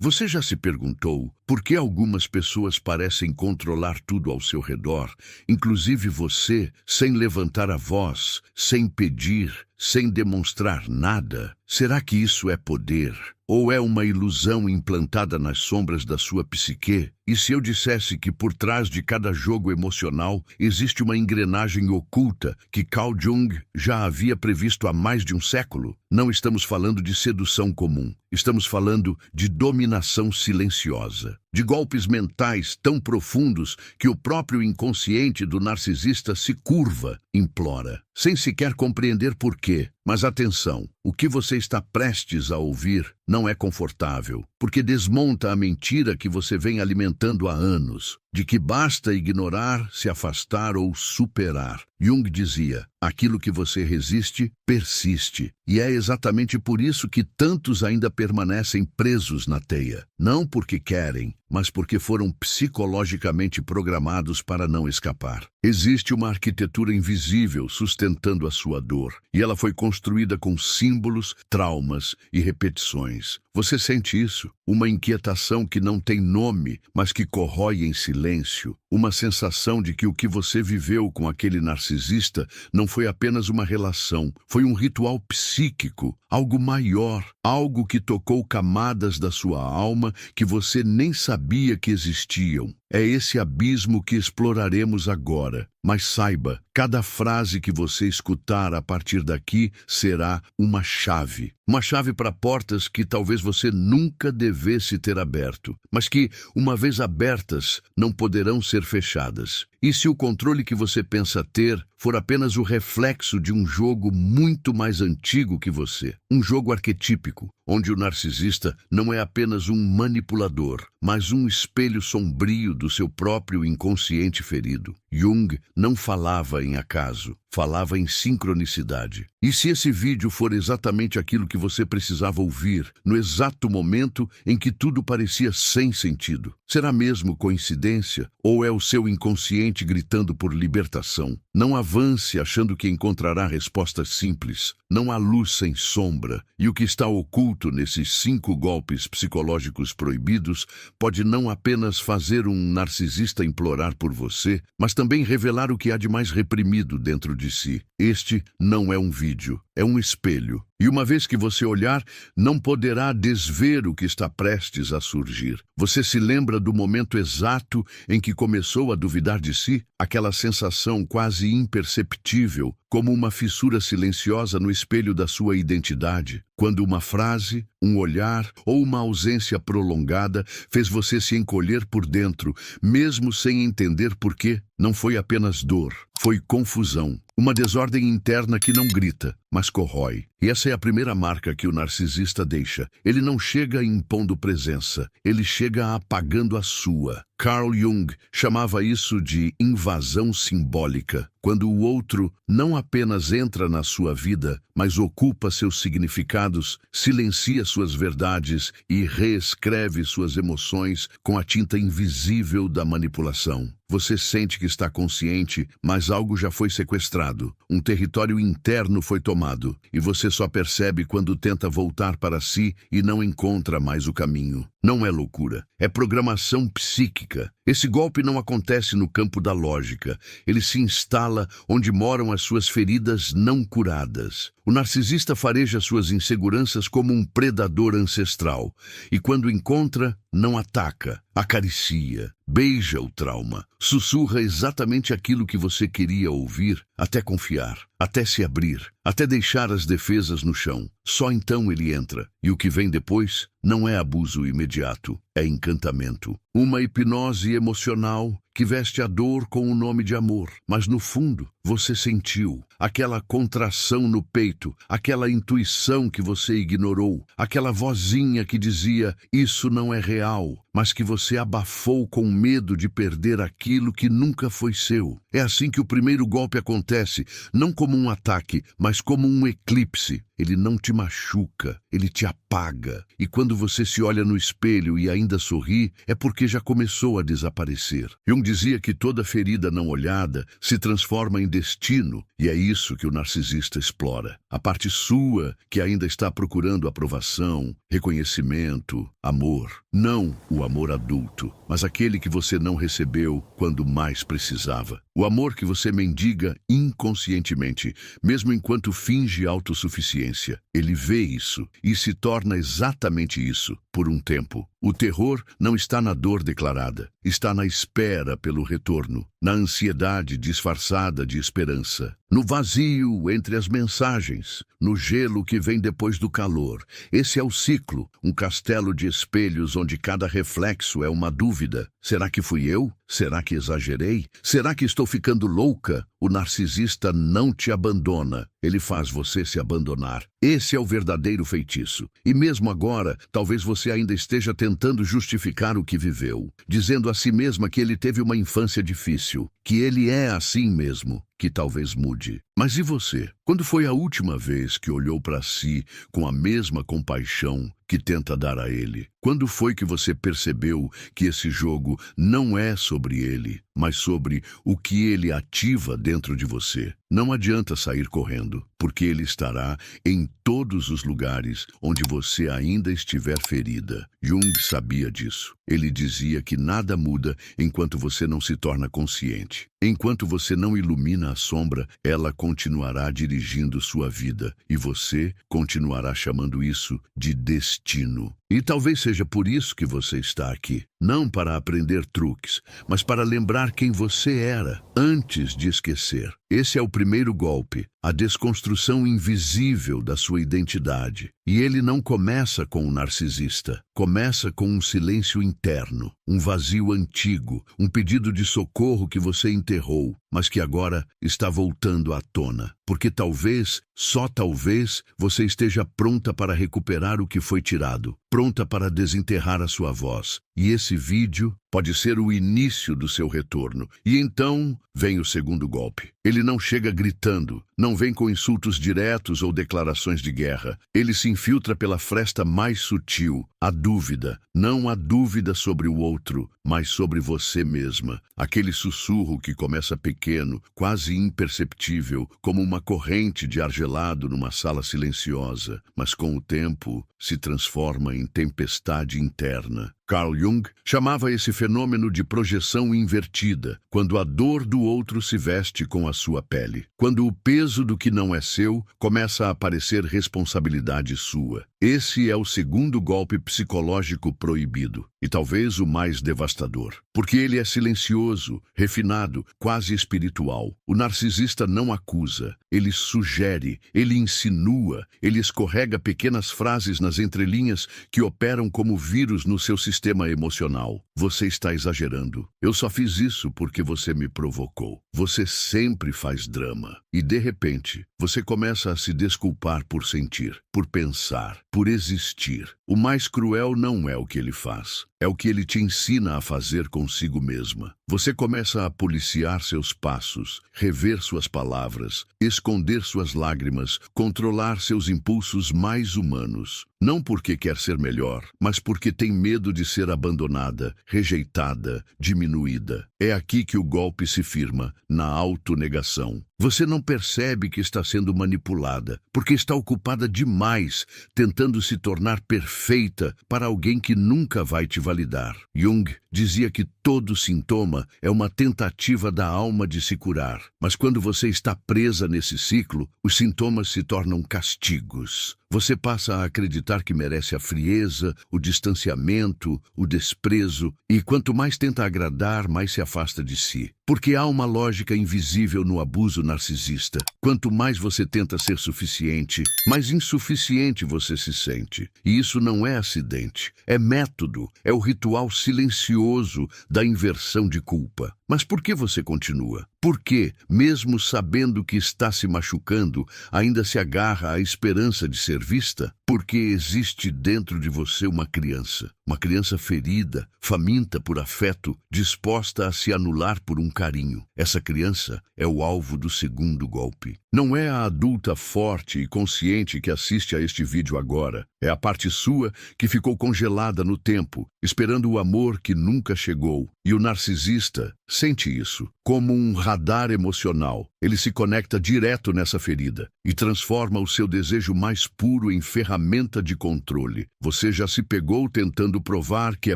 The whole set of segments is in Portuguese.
Você já se perguntou por que algumas pessoas parecem controlar tudo ao seu redor, inclusive você, sem levantar a voz, sem pedir, sem demonstrar nada? Será que isso é poder? Ou é uma ilusão implantada nas sombras da sua psique? E se eu dissesse que por trás de cada jogo emocional existe uma engrenagem oculta que Carl Jung já havia previsto há mais de um século? Não estamos falando de sedução comum. Estamos falando de dominação silenciosa, de golpes mentais tão profundos que o próprio inconsciente do narcisista se curva, implora, sem sequer compreender por quê. Mas atenção, o que você está prestes a ouvir não é confortável, porque desmonta a mentira que você vem alimentando há anos, de que basta ignorar, se afastar ou superar. Jung dizia, aquilo que você resiste, persiste. E é exatamente por isso que tantos ainda permanecem presos na teia. Não porque querem, mas porque foram psicologicamente programados para não escapar. Existe uma arquitetura invisível sustentando a sua dor, e ela foi construída com símbolos, traumas e repetições. Você sente isso? Uma inquietação que não tem nome, mas que corrói em silêncio. Uma sensação de que o que você viveu com aquele narcisista não foi apenas uma relação, foi um ritual psíquico, algo maior, algo que tocou camadas da sua alma que você nem sabia que existiam. É esse abismo que exploraremos agora. Mas saiba, cada frase que você escutar a partir daqui será uma chave. Uma chave para portas que talvez você nunca devesse ter aberto, mas que, uma vez abertas, não poderão ser fechadas. E se o controle que você pensa ter for apenas o reflexo de um jogo muito mais antigo que você, um jogo arquetípico, onde o narcisista não é apenas um manipulador, mas um espelho sombrio do seu próprio inconsciente ferido. Jung não falava em acaso, falava em sincronicidade. E se esse vídeo for exatamente aquilo que você precisava ouvir, no exato momento em que tudo parecia sem sentido, será mesmo coincidência ou é o seu inconsciente gritando por libertação? Não avance achando que encontrará respostas simples. Não há luz sem sombra, e o que está oculto nesses 5 golpes psicológicos proibidos pode não apenas fazer um narcisista implorar por você, mas também revelar o que há de mais reprimido dentro de si. Este não é um vídeo, é um espelho. E uma vez que você olhar, não poderá desver o que está prestes a surgir. Você se lembra do momento exato em que começou a duvidar de si? Aquela sensação quase imperceptível, como uma fissura silenciosa no espelho da sua identidade, quando uma frase, um olhar ou uma ausência prolongada fez você se encolher por dentro, mesmo sem entender por quê. Não foi apenas dor, foi confusão. Uma desordem interna que não grita, mas corrói. E essa é a primeira marca que o narcisista deixa. Ele não chega impondo presença, ele chega apagando a sua. Carl Jung chamava isso de invasão simbólica, quando o outro não apenas entra na sua vida, mas ocupa seus significados, silencia suas verdades e reescreve suas emoções com a tinta invisível da manipulação. Você sente que está consciente, mas algo já foi sequestrado. Um território interno foi tomado, e você só percebe quando tenta voltar para si e não encontra mais o caminho. Não é loucura, é programação psíquica. Esse golpe não acontece no campo da lógica. Ele se instala onde moram as suas feridas não curadas. O narcisista fareja suas inseguranças como um predador ancestral. E quando encontra, não ataca, acaricia, beija o trauma, sussurra exatamente aquilo que você queria ouvir, até confiar, até se abrir, até deixar as defesas no chão. Só então ele entra. E o que vem depois não é abuso imediato, é encantamento. Uma hipnose emocional que veste a dor com o nome de amor. Mas no fundo, você sentiu aquela contração no peito, aquela intuição que você ignorou, aquela vozinha que dizia, isso não é real, mas que você abafou com medo de perder aquilo que nunca foi seu. É assim que o primeiro golpe acontece, não como um ataque, mas como um eclipse. ele não te machuca, ele te apaga. E quando você se olha no espelho e ainda sorri, é porque já começou a desaparecer. Jung dizia que toda ferida não olhada se transforma em destino, e é isso que o narcisista explora. A parte sua que ainda está procurando aprovação, reconhecimento, amor. Não o amor adulto, mas aquele que você não recebeu quando mais precisava. O amor que você mendiga inconscientemente, mesmo enquanto finge autossuficiência. Ele vê isso e se torna exatamente isso, por um tempo. O terror não está na dor declarada, está na espera pelo retorno, na ansiedade disfarçada de esperança, no vazio entre as mensagens, no gelo que vem depois do calor. Esse é o ciclo, um castelo de espelhos onde cada reflexo é uma dúvida. Será que fui eu? Será que exagerei? Será que estou ficando louca? O narcisista não te abandona, ele faz você se abandonar. Esse é o verdadeiro feitiço. E mesmo agora, talvez você ainda esteja tentando justificar o que viveu, dizendo a si mesma que ele teve uma infância difícil, que ele é assim mesmo, que talvez mude. Mas e você? Quando foi a última vez que olhou para si com a mesma compaixão que tenta dar a ele? Quando foi que você percebeu que esse jogo não é sobre ele, mas sobre o que ele ativa dentro de você? Não adianta sair correndo, porque ele estará em todos os lugares onde você ainda estiver ferida. Jung sabia disso. Ele dizia que nada muda enquanto você não se torna consciente. Enquanto você não ilumina a sombra, ela continuará dirigindo sua vida, e você continuará chamando isso de destino. E talvez seja por isso que você está aqui. Não para aprender truques, mas para lembrar quem você era, antes de esquecer. Esse é o primeiro golpe, a desconstrução invisível da sua identidade. E ele não começa com um narcisista, começa com um silêncio interno, um vazio antigo, um pedido de socorro que você enterrou, mas que agora está voltando à tona. Porque talvez, só talvez, você esteja pronta para recuperar o que foi tirado, pronta para desenterrar a sua voz. E esse vídeo pode ser o início do seu retorno. E então vem o segundo golpe. Ele não chega gritando, não vem com insultos diretos ou declarações de guerra. Ele se infiltra pela fresta mais sutil, a dúvida. Não a dúvida sobre o outro, mas sobre você mesma. Aquele sussurro que começa pequeno, quase imperceptível, como uma corrente de ar gelado numa sala silenciosa, mas com o tempo se transforma em tempestade interna. Carl Jung chamava esse fenômeno de projeção invertida, quando a dor do outro se veste com a sua pele. Quando o peso do que não é seu começa a parecer responsabilidade sua. Esse é o segundo golpe psicológico proibido, e talvez o mais devastador, porque ele é silencioso, refinado, quase espiritual. O narcisista não acusa, ele sugere, ele insinua, ele escorrega pequenas frases nas entrelinhas que operam como vírus no seu sistema emocional. Você está exagerando. Eu só fiz isso porque você me provocou. Você sempre faz drama. E de repente, você começa a se desculpar por sentir, por pensar, por existir. O mais cruel não é o que ele faz, é o que ele te ensina a fazer consigo mesma. Você começa a policiar seus passos, rever suas palavras, esconder suas lágrimas, controlar seus impulsos mais humanos. Não porque quer ser melhor, mas porque tem medo de ser abandonada, rejeitada, diminuída. É aqui que o golpe se firma, na autonegação. Você não percebe que está sendo manipulada, porque está ocupada demais, tentando se tornar perfeita para alguém que nunca vai te validar. Jung dizia que todo sintoma é uma tentativa da alma de se curar. Mas quando você está presa nesse ciclo, os sintomas se tornam castigos. Você passa a acreditar que merece a frieza, o distanciamento, o desprezo, e quanto mais tenta agradar, mais se afasta de si. Porque há uma lógica invisível no abuso narcisista. Quanto mais você tenta ser suficiente, mais insuficiente você se sente. E isso não é acidente, é método, é o ritual silencioso da inversão de culpa. Mas por que você continua? Por que, mesmo sabendo que está se machucando, ainda se agarra à esperança de ser vista? Porque existe dentro de você uma criança ferida, faminta por afeto, disposta a se anular por um carinho. Essa criança é o alvo do segundo golpe. Não é a adulta forte e consciente que assiste a este vídeo agora. É a parte sua que ficou congelada no tempo, esperando o amor que nunca chegou. E o narcisista sente isso como um radar emocional. Ele se conecta direto nessa ferida e transforma o seu desejo mais puro em ferramenta de controle. Você já se pegou tentando provar que é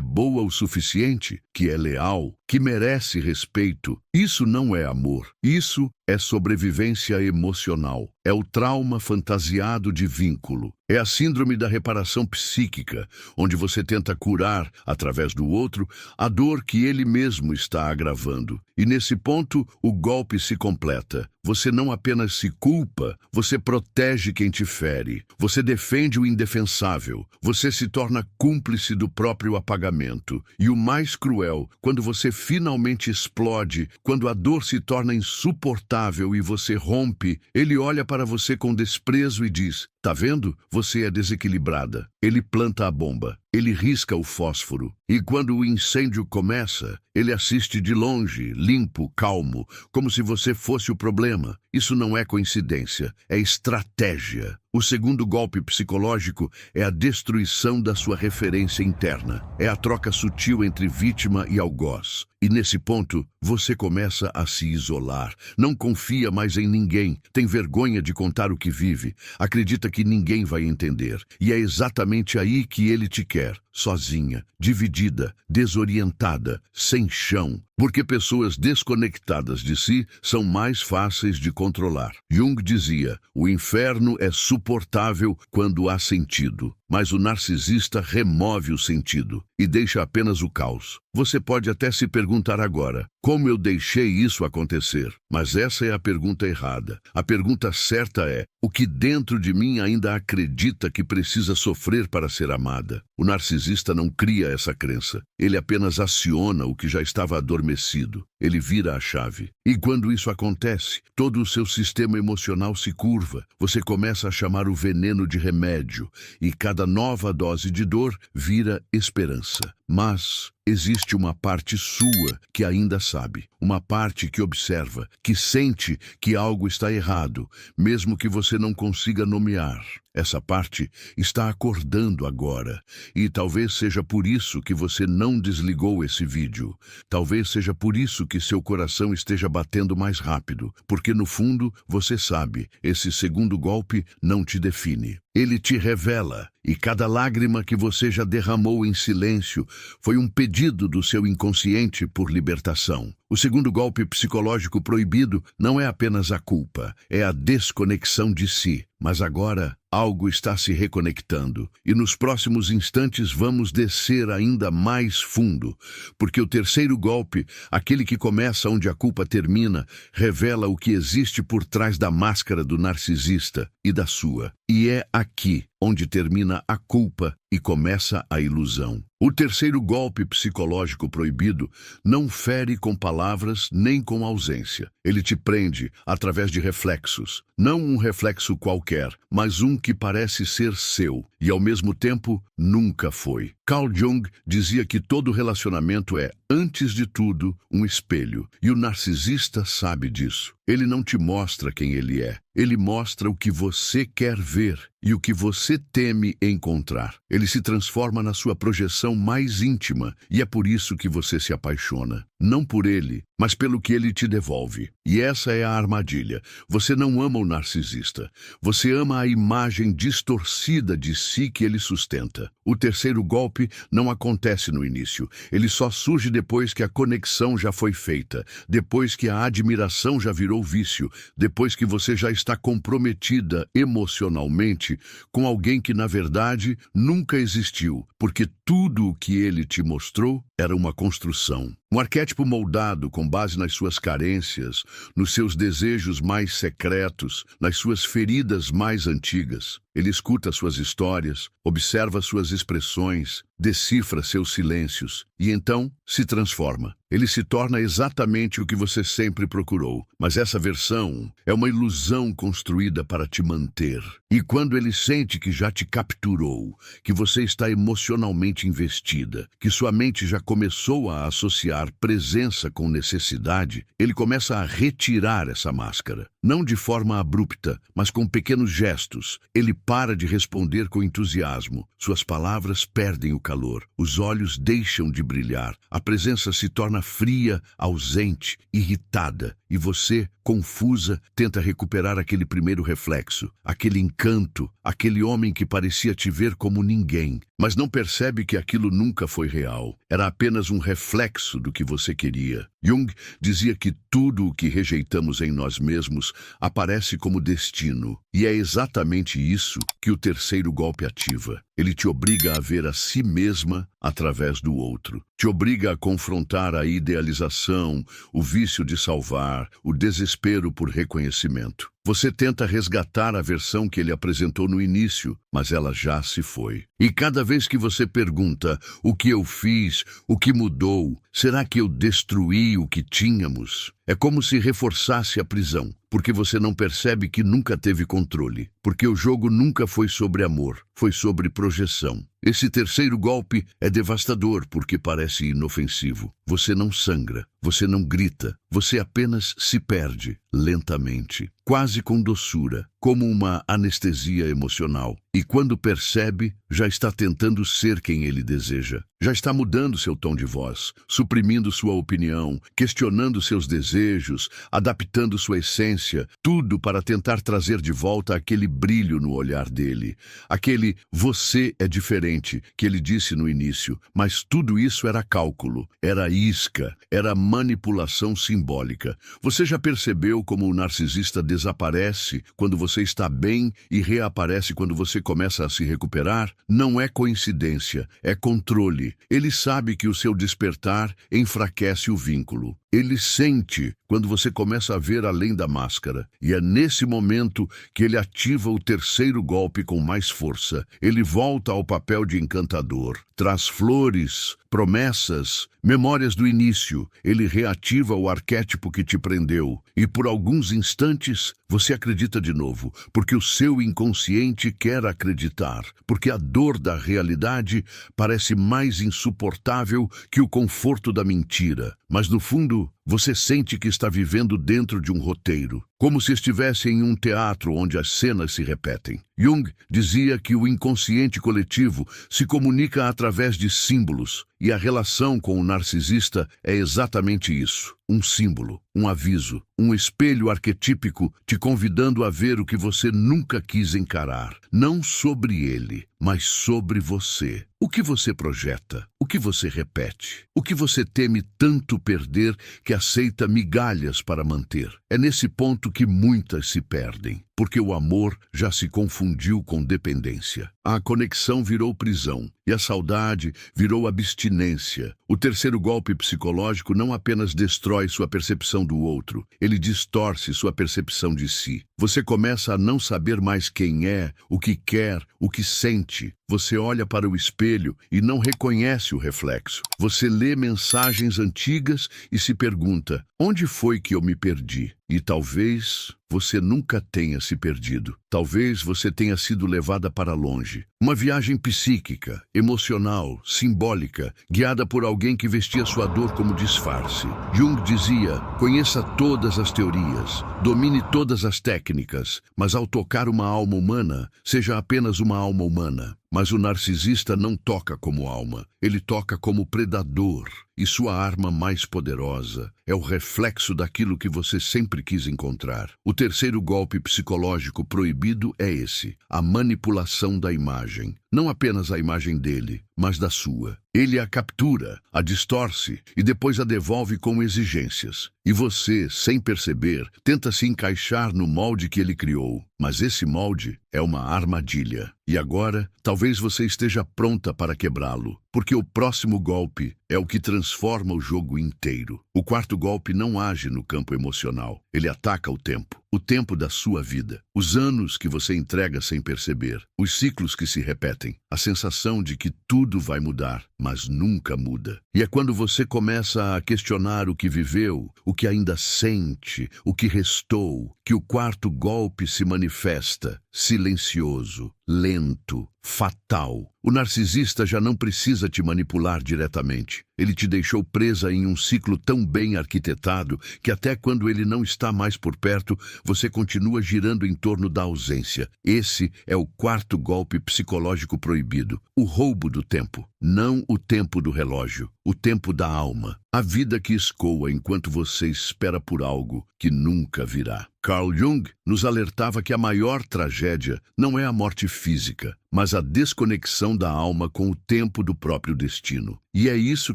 boa o suficiente, que é leal, que merece respeito? Isso não é amor. Isso é sobrevivência emocional. É o trauma fantasiado de vínculo. É a síndrome da reparação psíquica, onde você tenta curar, através do outro, a dor que ele mesmo está agravando. E nesse ponto, o golpe se completa. Você não apenas se culpa, você protege quem te fere. Você defende o indefensável. Você se torna cúmplice do próprio apagamento. E o mais cruel, quando você finalmente explode, quando a dor se torna insuportável e você rompe, ele olha para você com desprezo e diz: "Tá vendo? Você é desequilibrada." Ele planta a bomba. Ele risca o fósforo. E quando o incêndio começa, ele assiste de longe, limpo, calmo, como se você fosse o problema. Isso não é coincidência, é estratégia. O segundo golpe psicológico é a destruição da sua referência interna. É a troca sutil entre vítima e algoz. E nesse ponto, você começa a se isolar. Não confia mais em ninguém. Tem vergonha de contar o que vive. Acredita que ninguém vai entender. E é exatamente aí que ele te quer. Sozinha, dividida, desorientada, sem chão. Porque pessoas desconectadas de si são mais fáceis de controlar. Jung dizia: o inferno é suportável quando há sentido, mas o narcisista remove o sentido e deixa apenas o caos. Você pode até se perguntar agora: como eu deixei isso acontecer? Mas essa é a pergunta errada. A pergunta certa é: o que dentro de mim ainda acredita que precisa sofrer para ser amada? O narcisista não cria essa crença. Ele apenas aciona o que já estava adormecido. Ele vira a chave. E quando isso acontece, todo o seu sistema emocional se curva. Você começa a chamar o veneno de remédio, e cada nova dose de dor vira esperança. Mas existe uma parte sua que ainda sabe, uma parte que observa, que sente que algo está errado, mesmo que você não consiga nomear. Essa parte está acordando agora, e talvez seja por isso que você não desligou esse vídeo. Talvez seja por isso que seu coração esteja batendo mais rápido, porque no fundo você sabe, esse segundo golpe não te define. Ele te revela, e cada lágrima que você já derramou em silêncio foi um pedido do seu inconsciente por libertação. O segundo golpe psicológico proibido não é apenas a culpa, é a desconexão de si. Mas agora algo está se reconectando, e nos próximos instantes vamos descer ainda mais fundo, porque o terceiro golpe, aquele que começa onde a culpa termina, revela o que existe por trás da máscara do narcisista e da sua. E é aqui onde termina a culpa e começa a ilusão. O terceiro golpe psicológico proibido não fere com palavras nem com ausência. Ele te prende através de reflexos. Não um reflexo qualquer, mas um que parece ser seu e, ao mesmo tempo, nunca foi. Carl Jung dizia que todo relacionamento é, antes de tudo, um espelho. E o narcisista sabe disso. Ele não te mostra quem ele é. Ele mostra o que você quer ver e o que você teme encontrar. Ele se transforma na sua projeção mais íntima e é por isso que você se apaixona. Não por ele, mas pelo que ele te devolve. E essa é a armadilha. Você não ama o narcisista. Você ama a imagem distorcida de si que ele sustenta. O terceiro golpe não acontece no início. Ele só surge depois que a conexão já foi feita, depois que a admiração já virou vício, depois que você já está comprometida emocionalmente com alguém que, na verdade, nunca existiu, porque tudo o que ele te mostrou era uma construção. Um arquétipo moldado com base nas suas carências, nos seus desejos mais secretos, nas suas feridas mais antigas. Ele escuta suas histórias, observa suas expressões decifra seus silêncios e então se transforma. Ele se torna exatamente o que você sempre procurou, mas essa versão é uma ilusão construída para te manter. E quando ele sente que já te capturou, que você está emocionalmente investida, que sua mente já começou a associar presença com necessidade, ele começa a retirar essa máscara. Não de forma abrupta, mas com pequenos gestos. Ele para de responder com entusiasmo. Suas palavras perdem o calor. Os olhos deixam de brilhar. A presença se torna fria, ausente, irritada. E você, confusa, tenta recuperar aquele primeiro reflexo, aquele encanto, aquele homem que parecia te ver como ninguém, mas não percebe que aquilo nunca foi real. Era apenas um reflexo do que você queria. Jung dizia que tudo o que rejeitamos em nós mesmos aparece como destino. E é exatamente isso que o terceiro golpe ativa. Ele te obriga a ver a si mesma através do outro. Te obriga a confrontar a idealização, o vício de salvar, o desespero por reconhecimento. Você tenta resgatar a versão que ele apresentou no início, mas ela já se foi. E cada vez que você pergunta, o que eu fiz, o que mudou, será que eu destruí o que tínhamos? É como se reforçasse a prisão, porque você não percebe que nunca teve controle, porque o jogo nunca foi sobre amor, foi sobre projeção. Esse terceiro golpe é devastador porque parece inofensivo. Você não sangra, você não grita, você apenas se perde, lentamente, quase com doçura, como uma anestesia emocional. E quando percebe, já está tentando ser quem ele deseja. Já está mudando seu tom de voz, suprimindo sua opinião, questionando seus desejos, adaptando sua essência, tudo para tentar trazer de volta aquele brilho no olhar dele. Aquele "você é diferente" que ele disse no início, mas tudo isso era cálculo, era isca, era manipulação simbólica. Você já percebeu como o narcisista desaparece quando você está bem e reaparece quando você começa a se recuperar? Não é coincidência, é controle. Ele sabe que o seu despertar enfraquece o vínculo. Ele sente quando você começa a ver além da máscara. E é nesse momento que ele ativa o terceiro golpe com mais força. Ele volta ao papel de encantador. Traz flores, promessas, memórias do início. Ele reativa o arquétipo que te prendeu. E por alguns instantes, você acredita de novo, porque o seu inconsciente quer acreditar, porque a dor da realidade parece mais insuportável que o conforto da mentira. Mas no fundo, você sente que está vivendo dentro de um roteiro, como se estivesse em um teatro onde as cenas se repetem. Jung dizia que o inconsciente coletivo se comunica através de símbolos, e a relação com o narcisista é exatamente isso. Um símbolo, um aviso, um espelho arquetípico te convidando a ver o que você nunca quis encarar. Não sobre ele, mas sobre você. O que você projeta, o que você repete, o que você teme tanto perder que aceita migalhas para manter. É nesse ponto que muitas se perdem, porque o amor já se confundiu com dependência. A conexão virou prisão e a saudade virou abstinência. O terceiro golpe psicológico não apenas destrói sua percepção do outro, ele distorce sua percepção de si. Você começa a não saber mais quem é, o que quer, o que sente. Você olha para o espelho e não reconhece o reflexo. Você lê mensagens antigas e se pergunta, onde foi que eu me perdi? E talvez você nunca tenha se perdido. Talvez você tenha sido levada para longe. Uma viagem psíquica, emocional, simbólica, guiada por alguém que vestia sua dor como disfarce. Jung dizia, conheça todas as teorias, domine todas as técnicas, mas ao tocar uma alma humana, seja apenas uma alma humana. Mas o narcisista não toca como alma, ele toca como predador. E sua arma mais poderosa é o reflexo daquilo que você sempre quis encontrar. O terceiro golpe psicológico proibido é esse, a manipulação da imagem. Não apenas a imagem dele, mas da sua. Ele a captura, a distorce e depois a devolve com exigências. E você, sem perceber, tenta se encaixar no molde que ele criou. Mas esse molde é uma armadilha. E agora, talvez você esteja pronta para quebrá-lo. porque o próximo golpe é o que transforma o jogo inteiro. O quarto golpe não age no campo emocional. Ele ataca o tempo da sua vida, os anos que você entrega sem perceber, os ciclos que se repetem, a sensação de que tudo vai mudar, mas nunca muda. E é quando você começa a questionar o que viveu, o que ainda sente, o que restou, que o quarto golpe se manifesta, silencioso, lento, fatal. O narcisista já não precisa te manipular diretamente. Ele te deixou presa em um ciclo tão bem arquitetado que até quando ele não está mais por perto, você continua girando em torno da ausência. Esse é o quarto golpe psicológico proibido, o roubo do tempo. Não o tempo do relógio, o tempo da alma. A vida que escoa enquanto você espera por algo que nunca virá. Carl Jung nos alertava que a maior tragédia não é a morte física, mas a desconexão da alma com o tempo do próprio destino. E é isso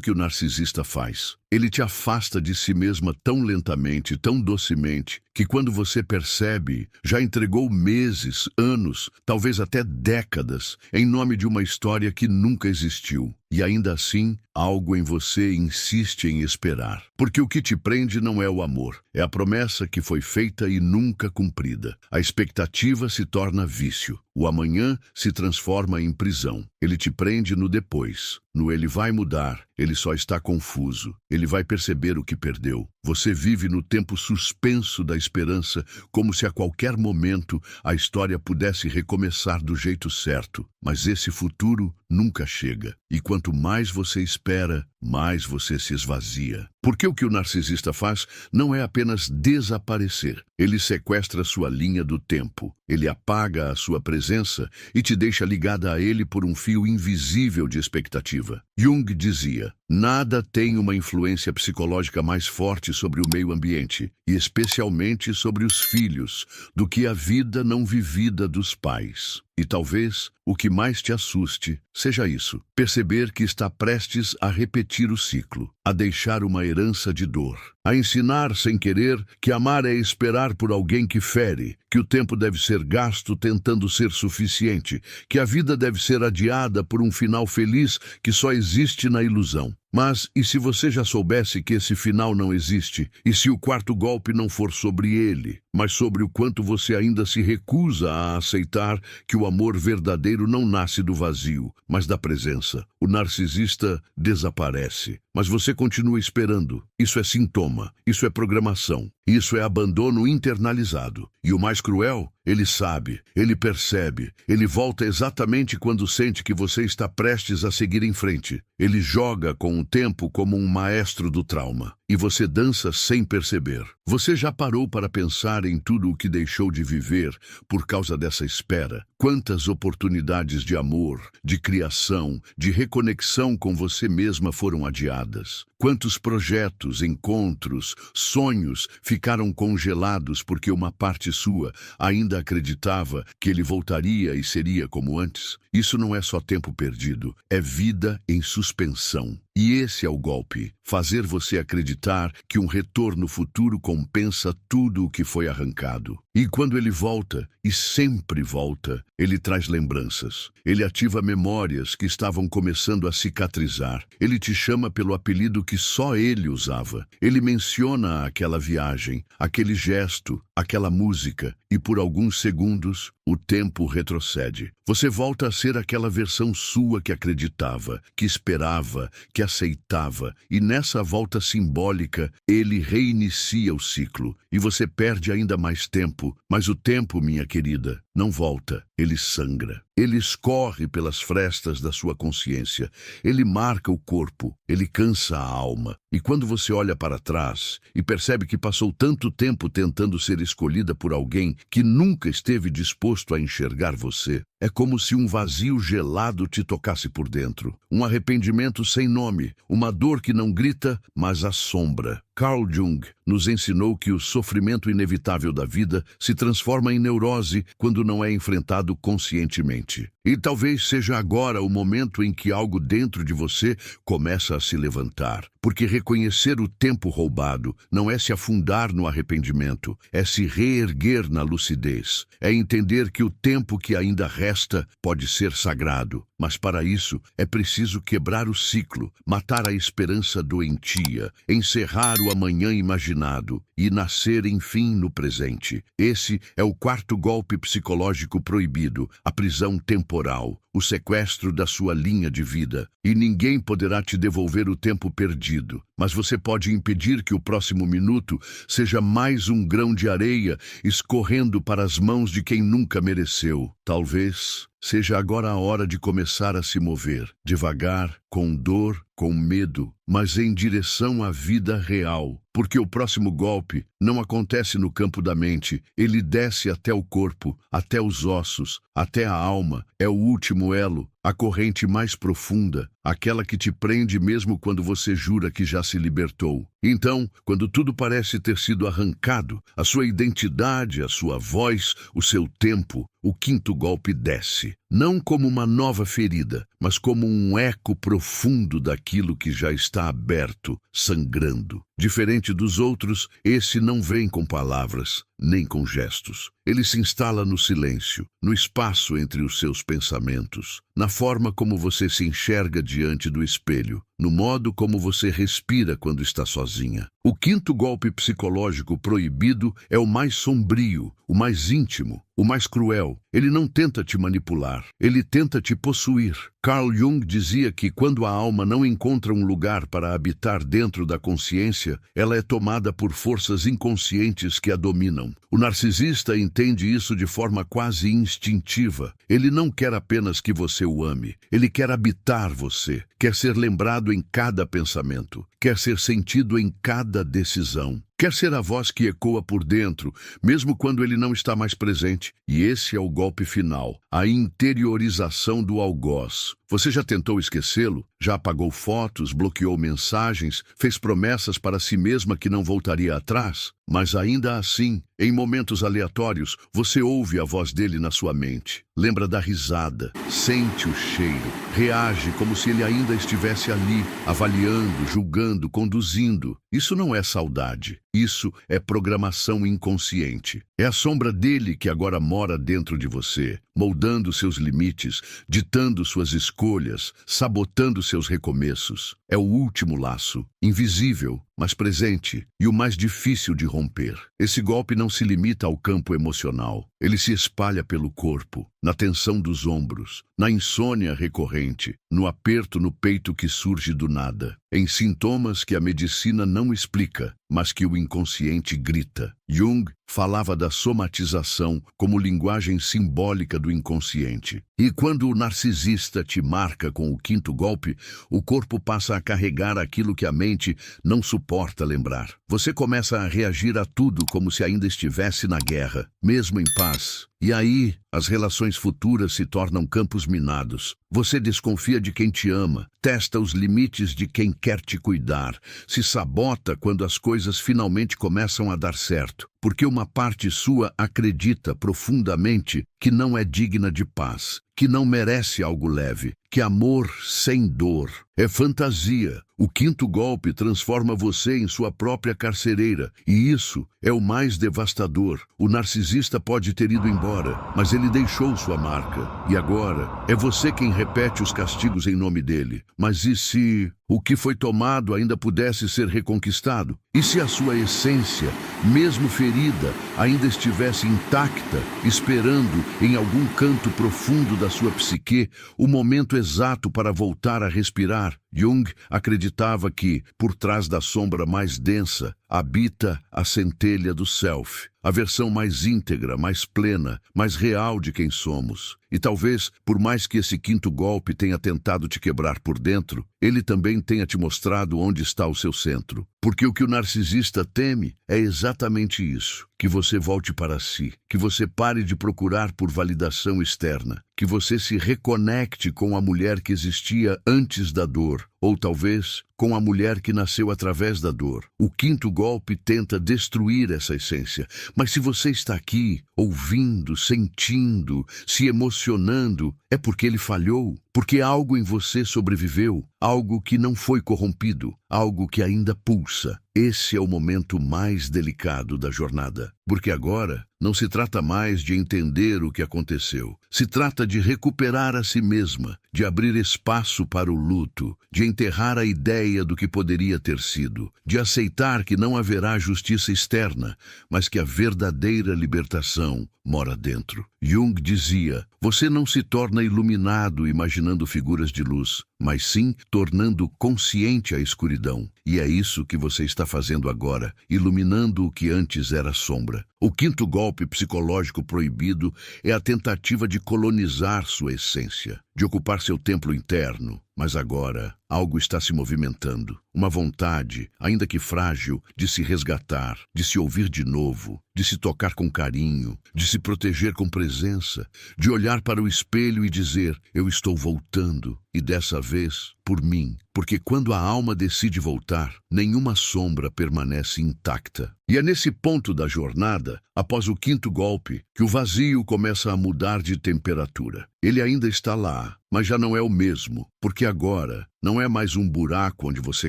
que o narcisista faz. Ele te afasta de si mesma tão lentamente, tão docemente, que quando você percebe, já entregou meses, anos, talvez até décadas, em nome de uma história que nunca existiu. E ainda assim, algo em você insiste em esperar. Porque o que te prende não é o amor, é a promessa que foi feita e nunca cumprida. A expectativa se torna vício. O amanhã se transforma em prisão. Ele te prende no depois. No ele vai mudar, ele só está confuso. Ele vai perceber o que perdeu. Você vive no tempo suspenso da esperança, como se a qualquer momento a história pudesse recomeçar do jeito certo. Mas esse futuro nunca chega. E quanto mais você espera, mais você se esvazia. Porque o que o narcisista faz não é apenas desaparecer. Ele sequestra sua linha do tempo. Ele apaga a sua presença e te deixa ligada a ele por um fio invisível de expectativa. Jung dizia: nada tem uma influência psicológica mais forte sobre o meio ambiente, e especialmente sobre os filhos, do que a vida não vivida dos pais. E talvez o que mais te assuste seja isso: perceber que está prestes a repetir o ciclo, a deixar uma herança de dor, a ensinar sem querer que amar é esperar por alguém que fere, que o tempo deve ser gasto tentando ser suficiente, que a vida deve ser adiada por um final feliz que só existe na ilusão. Mas e se você já soubesse que esse final não existe? E se o quarto golpe não for sobre ele, mas sobre o quanto você ainda se recusa a aceitar que o amor verdadeiro não nasce do vazio, mas da presença? O narcisista desaparece, mas você continua esperando. Isso é sintoma, isso é programação, isso é abandono internalizado. E o mais cruel, ele sabe, ele percebe, ele volta exatamente quando sente que você está prestes a seguir em frente. Ele joga com o tempo como um maestro do trauma, e você dança sem perceber. Você já parou para pensar em tudo o que deixou de viver por causa dessa espera? Quantas oportunidades de amor, de criação, de reconexão com você mesma foram adiadas? Quantos projetos, encontros, sonhos ficaram congelados porque uma parte sua ainda acreditava que ele voltaria e seria como antes? Isso não é só tempo perdido, é vida em suspensão. E esse é o golpe: fazer você acreditar que um retorno futuro compensa tudo o que foi arrancado. E quando ele volta, e sempre volta, ele traz lembranças. Ele ativa memórias que estavam começando a cicatrizar. Ele te chama pelo apelido que só ele usava. Ele menciona aquela viagem, aquele gesto, aquela música, e por alguns segundos, o tempo retrocede. Você volta a ser aquela versão sua que acreditava, que esperava, que aceitava, e nessa volta simbólica, ele reinicia o ciclo, e você perde ainda mais tempo. Mas o tempo, minha querida, não volta, ele sangra. Ele escorre pelas frestas da sua consciência, ele marca o corpo, ele cansa a alma. E quando você olha para trás e percebe que passou tanto tempo tentando ser escolhida por alguém que nunca esteve disposto a enxergar você, é como se um vazio gelado te tocasse por dentro. Um arrependimento sem nome, uma dor que não grita, mas assombra. Carl Jung nos ensinou que o sofrimento inevitável da vida se transforma em neurose quando não é enfrentado conscientemente. E talvez seja agora o momento em que algo dentro de você começa a se levantar. Porque reconhecer o tempo roubado não é se afundar no arrependimento, é se reerguer na lucidez. É entender que o tempo que ainda resta pode ser sagrado. Mas para isso é preciso quebrar o ciclo, matar a esperança doentia, encerrar o amanhã imaginado e nascer enfim no presente. Esse é o quarto golpe psicológico proibido, a prisão temporal, o sequestro da sua linha de vida. E ninguém poderá te devolver o tempo perdido, mas você pode impedir que o próximo minuto seja mais um grão de areia escorrendo para as mãos de quem nunca mereceu. Talvez seja agora a hora de começar a se mover, devagar, com dor, com medo, mas em direção à vida real. Porque o próximo golpe não acontece no campo da mente, ele desce até o corpo, até os ossos, até a alma. É o último elo, a corrente mais profunda, aquela que te prende mesmo quando você jura que já se libertou. Então, quando tudo parece ter sido arrancado, a sua identidade, a sua voz, o seu tempo, o quinto golpe desce. Não como uma nova ferida, mas como um eco profundo daquilo que já está aberto, sangrando. Diferente dos outros, esse não vem com palavras, nem com gestos. Ele se instala no silêncio, no espaço entre os seus pensamentos, na forma como você se enxerga diante do espelho, no modo como você respira quando está sozinha. O quinto golpe psicológico proibido é o mais sombrio, o mais íntimo, o mais cruel. Ele não tenta te manipular, ele tenta te possuir. Carl Jung dizia que quando a alma não encontra um lugar para habitar dentro da consciência, ela é tomada por forças inconscientes que a dominam. O narcisista entende isso de forma quase instintiva. Ele não quer apenas que você o ame, ele quer habitar você, quer ser lembrado em cada pensamento, quer ser sentido em cada decisão. Quer ser a voz que ecoa por dentro, mesmo quando ele não está mais presente. E esse é o golpe final, a interiorização do algoz. Você já tentou esquecê-lo? Já apagou fotos, bloqueou mensagens, fez promessas para si mesma que não voltaria atrás? Mas ainda assim, em momentos aleatórios, você ouve a voz dele na sua mente. Lembra da risada, sente o cheiro, reage como se ele ainda estivesse ali, avaliando, julgando, conduzindo. Isso não é saudade. Isso é programação inconsciente. É a sombra dele que agora mora dentro de você, moldando seus limites, ditando suas escolhas, sabotando seus recomeços. É o último laço, invisível, mas presente, e o mais difícil de romper. Esse golpe não se limita ao campo emocional. Ele se espalha pelo corpo, na tensão dos ombros, na insônia recorrente, no aperto no peito que surge do nada, em sintomas que a medicina não explica, mas que o inconsciente grita. Jung falava da somatização como linguagem simbólica do inconsciente. E quando o narcisista te marca com o quinto golpe, o corpo passa a carregar aquilo que a mente não suporta lembrar. Você começa a reagir a tudo como se ainda estivesse na guerra, mesmo em paz. E aí, as relações futuras se tornam campos minados. Você desconfia de quem te ama, testa os limites de quem quer te cuidar, se sabota quando as coisas finalmente começam a dar certo, porque uma parte sua acredita profundamente que não é digna de paz, que não merece algo leve, que amor sem dor é fantasia. O quinto golpe transforma você em sua própria carcereira, e isso é o mais devastador. O narcisista pode ter ido embora, mas ele deixou sua marca, e agora é você quem repete os castigos em nome dele. Mas e se o que foi tomado ainda pudesse ser reconquistado? E se a sua essência, mesmo ferida, ainda estivesse intacta, esperando em algum canto profundo da sua psique o momento exato para voltar a respirar? Jung acreditava que, por trás da sombra mais densa, habita a centelha do self, a versão mais íntegra, mais plena, mais real de quem somos. E talvez, por mais que esse quinto golpe tenha tentado te quebrar por dentro, ele também tenha te mostrado onde está o seu centro. Porque o que o narcisista teme é exatamente isso, que você volte para si, que você pare de procurar por validação externa, que você se reconecte com a mulher que existia antes da dor, ou talvez com a mulher que nasceu através da dor. O quinto golpe tenta destruir essa essência. Mas se você está aqui, ouvindo, sentindo, se emocionando, é porque ele falhou, porque algo em você sobreviveu, algo que não foi corrompido, algo que ainda pulsa. Esse é o momento mais delicado da jornada, porque agora não se trata mais de entender o que aconteceu. Se trata de recuperar a si mesma, de abrir espaço para o luto, de enterrar a ideia do que poderia ter sido, de aceitar que não haverá justiça externa, mas que a verdadeira libertação mora dentro. Jung dizia: você não se torna iluminado imaginando figuras de luz, mas sim tornando consciente a escuridão. E é isso que você está fazendo agora, iluminando o que antes era sombra. O quinto golpe psicológico proibido é a tentativa de colonizar sua essência, de ocupar seu templo interno. Mas agora, algo está se movimentando. Uma vontade, ainda que frágil, de se resgatar, de se ouvir de novo, de se tocar com carinho, de se proteger com presença, de olhar para o espelho e dizer: eu estou voltando, e dessa vez, por mim. Porque quando a alma decide voltar, nenhuma sombra permanece intacta. E é nesse ponto da jornada, após o quinto golpe, que o vazio começa a mudar de temperatura. Ele ainda está lá, mas já não é o mesmo, porque agora não é mais um buraco onde você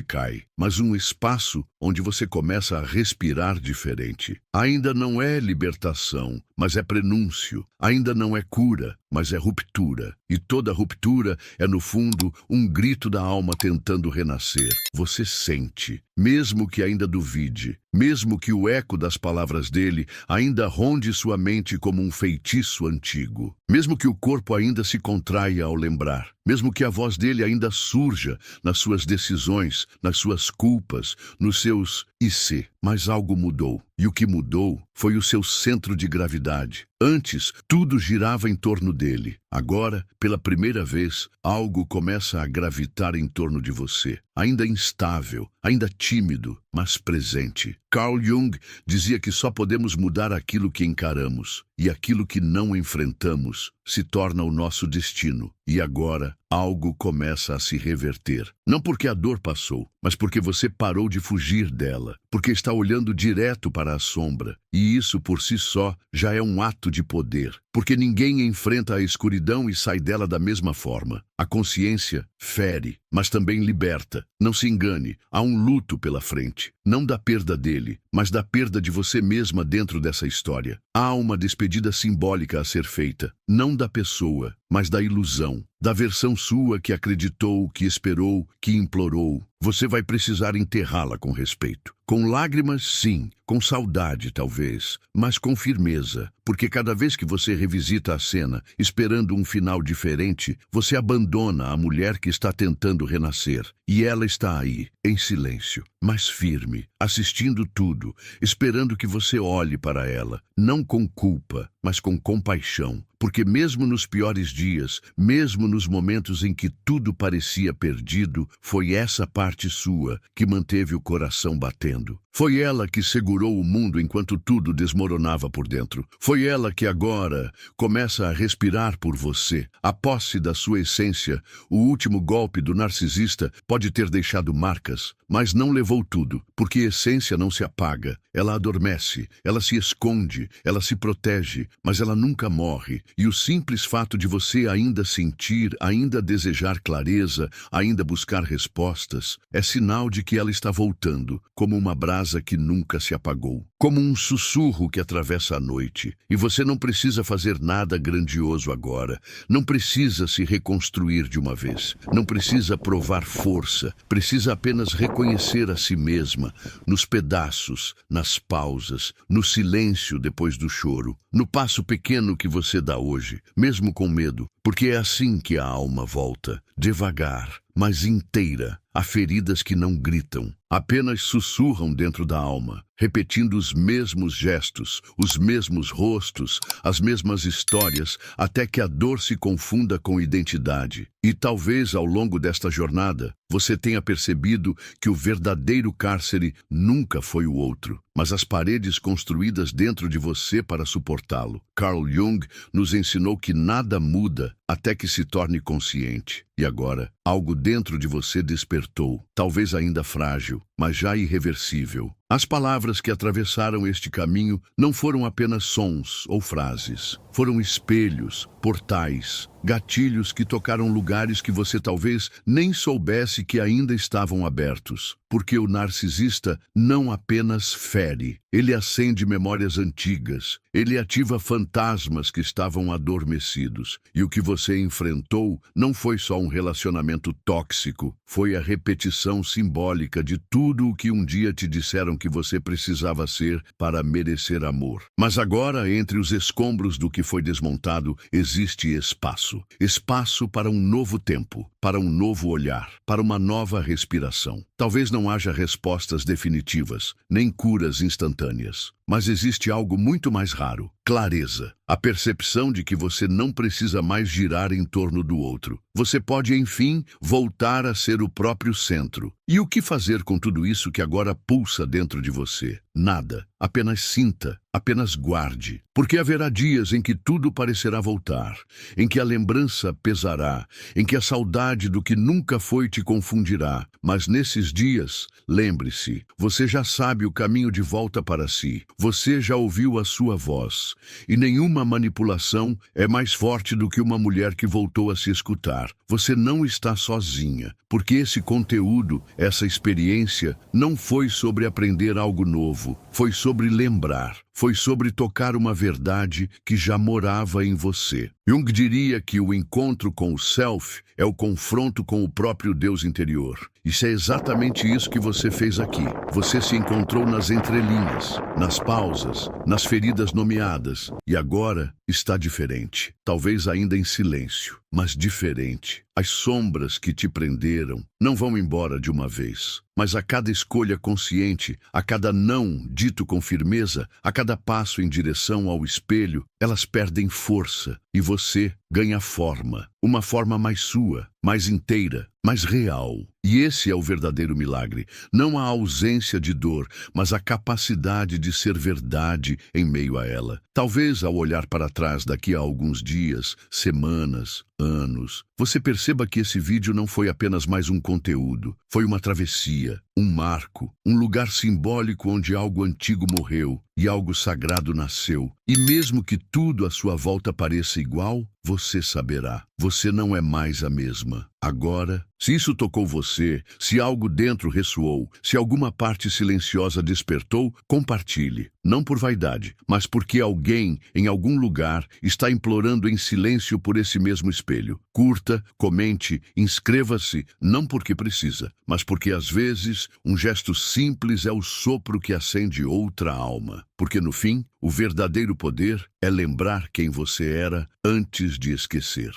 cai, mas um espaço onde você começa a respirar diferente. Ainda não é libertação, mas é prenúncio. Ainda não é cura, mas é ruptura. E toda ruptura é, no fundo, um grito da alma tentando renascer. Você sente, mesmo que ainda duvide, mesmo que o eco das palavras dele ainda ronde sua mente como um feitiço antigo, mesmo que o corpo ainda se contraia ao lembrar, mesmo que a voz dele ainda surja nas suas decisões, nas suas culpas, nos seus "e se". Mas algo mudou, e o que mudou foi o seu centro de gravidade. Antes, tudo girava em torno dele. Agora, pela primeira vez, algo começa a gravitar em torno de você. Ainda instável, ainda tímido, mas presente. Carl Jung dizia que só podemos mudar aquilo que encaramos, e aquilo que não enfrentamos se torna o nosso destino. E agora, algo começa a se reverter. Não porque a dor passou, mas porque você parou de fugir dela, porque está olhando direto para a sombra. E isso por si só já é um ato de poder, porque ninguém enfrenta a escuridão e sai dela da mesma forma. A consciência fere, mas também liberta. Não se engane, há um luto pela frente, não da perda dele, mas da perda de você mesma dentro dessa história. Há uma despedida simbólica a ser feita, não da pessoa, mas da ilusão, da versão sua que acreditou, que esperou, que implorou. Você vai precisar enterrá-la com respeito. Com lágrimas, sim, com saudade, talvez, mas com firmeza, porque cada vez que você revisita a cena, esperando um final diferente, você abandona a mulher que está tentando renascer. E ela está aí, em silêncio, mas firme, assistindo tudo, esperando que você olhe para ela, não com culpa, mas com compaixão. Porque mesmo nos piores dias, mesmo nos momentos em que tudo parecia perdido, foi essa parte sua que manteve o coração batendo. Foi ela que segurou o mundo enquanto tudo desmoronava por dentro. Foi ela que agora começa a respirar por você. A posse da sua essência, o último golpe do narcisista, pode ter deixado marcas, mas não levou tudo, porque a essência não se apaga. Ela adormece, ela se esconde, ela se protege, mas ela nunca morre. E o simples fato de você ainda sentir, ainda desejar clareza, ainda buscar respostas, é sinal de que ela está voltando, como uma brasa que nunca se apagou, como um sussurro que atravessa a noite. E você não precisa fazer nada grandioso agora, não precisa se reconstruir de uma vez, não precisa provar força, precisa apenas reconhecer a si mesma, nos pedaços, nas pausas, no silêncio depois do choro, no passo pequeno que você dá hoje, mesmo com medo, porque é assim que a alma volta, devagar, mas inteira. Há feridas que não gritam, apenas sussurram dentro da alma, repetindo os mesmos gestos, os mesmos rostos, as mesmas histórias, até que a dor se confunda com identidade. E talvez ao longo desta jornada, você tenha percebido que o verdadeiro cárcere nunca foi o outro, mas as paredes construídas dentro de você para suportá-lo. Carl Jung nos ensinou que nada muda até que se torne consciente. E agora, algo dentro de você despertou, talvez ainda frágil, mas já irreversível. As palavras que atravessaram este caminho não foram apenas sons ou frases. Foram espelhos, portais, gatilhos que tocaram lugares que você talvez nem soubesse que ainda estavam abertos. Porque o narcisista não apenas fere, ele acende memórias antigas, ele ativa fantasmas que estavam adormecidos. E o que você enfrentou não foi só um relacionamento tóxico, foi a repetição simbólica de tudo o que um dia te disseram que você precisava ser para merecer amor. Mas agora, entre os escombros do que foi desmontado, existe espaço. Espaço para um novo tempo, para um novo olhar, para uma nova respiração. Talvez não haja respostas definitivas, nem curas instantâneas. Mas existe algo muito mais raro: clareza. A percepção de que você não precisa mais girar em torno do outro. Você pode, enfim, voltar a ser o próprio centro. E o que fazer com tudo isso que agora pulsa dentro de você? Nada. Apenas sinta, apenas guarde. Porque haverá dias em que tudo parecerá voltar, em que a lembrança pesará, em que a saudade do que nunca foi te confundirá. Mas nesses dias, lembre-se, você já sabe o caminho de volta para si. Você já ouviu a sua voz. E nenhuma manipulação é mais forte do que uma mulher que voltou a se escutar. Você não está sozinha, porque esse conteúdo, essa experiência, não foi sobre aprender algo novo, foi sobre lembrar, foi sobre tocar uma verdade que já morava em você. Jung diria que o encontro com o self é o confronto com o próprio Deus interior. Isso é exatamente isso que você fez aqui. Você se encontrou nas entrelinhas, nas pausas, nas feridas nomeadas. E agora está diferente. Talvez ainda em silêncio, mas diferente. As sombras que te prenderam não vão embora de uma vez. Mas a cada escolha consciente, a cada não dito com firmeza, a cada passo em direção ao espelho, elas perdem força e você ganha forma. Uma forma mais sua, mais inteira, mais real. E esse é o verdadeiro milagre. Não a ausência de dor, mas a capacidade de ser verdade em meio a ela. Talvez ao olhar para trás daqui a alguns dias, semanas, anos, você perceba que esse vídeo não foi apenas mais um conteúdo. Foi uma travessia, um marco, um lugar simbólico onde algo antigo morreu e algo sagrado nasceu. E mesmo que tudo à sua volta pareça igual, você saberá. Você não é mais a mesma. Agora, se isso tocou você, se algo dentro ressoou, se alguma parte silenciosa despertou, compartilhe. Não por vaidade, mas porque alguém, em algum lugar, está implorando em silêncio por esse mesmo espelho. Curta, comente, inscreva-se, não porque precisa, mas porque às vezes um gesto simples é o sopro que acende outra alma. Porque no fim, o verdadeiro poder é lembrar quem você era antes de esquecer.